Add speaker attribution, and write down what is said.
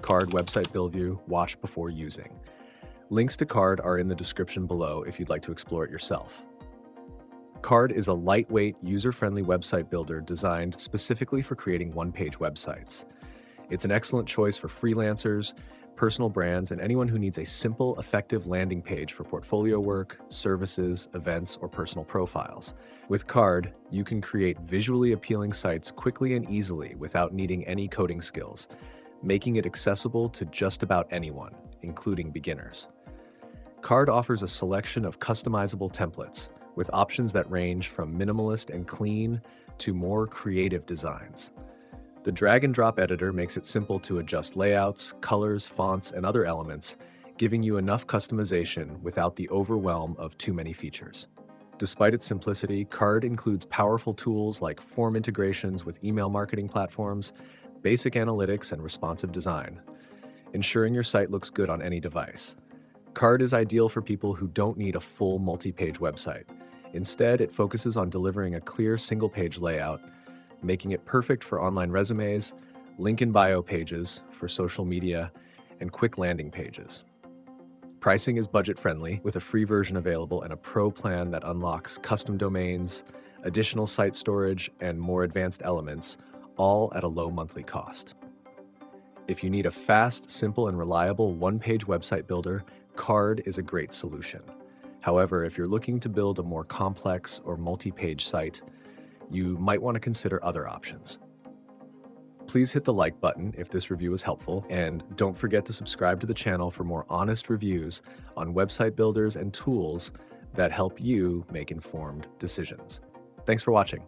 Speaker 1: Carrd website build view, watch before using. Links to Carrd are in the description below if you'd like to explore it yourself. Carrd is a lightweight, user-friendly website builder designed specifically for creating one-page websites. It's an excellent choice for freelancers, personal brands, and anyone who needs a simple, effective landing page for portfolio work, services, events, or personal profiles. With Carrd, you can create visually appealing sites quickly and easily without needing any coding skills, making it accessible to just about anyone, including beginners. Carrd offers a selection of customizable templates, with options that range from minimalist and clean to more creative designs. The drag-and-drop editor makes it simple to adjust layouts, colors, fonts, and other elements, giving you enough customization without the overwhelm of too many features. Despite its simplicity, Carrd includes powerful tools like form integrations with email marketing platforms, basic analytics, and responsive design, ensuring your site looks good on any device. Carrd is ideal for people who don't need a full multi-page website. Instead, it focuses on delivering a clear single-page layout, making it perfect for online resumes, link in bio pages for social media, and quick landing pages. Pricing is budget-friendly, with a free version available and a pro plan that unlocks custom domains, additional site storage, and more advanced elements, all at a low monthly cost. If you need a fast, simple, and reliable one-page website builder, Carrd is a great solution. However, if you're looking to build a more complex or multi-page site, you might want to consider other options. Please hit the like button if this review was helpful, and don't forget to subscribe to the channel for more honest reviews on website builders and tools that help you make informed decisions. Thanks for watching.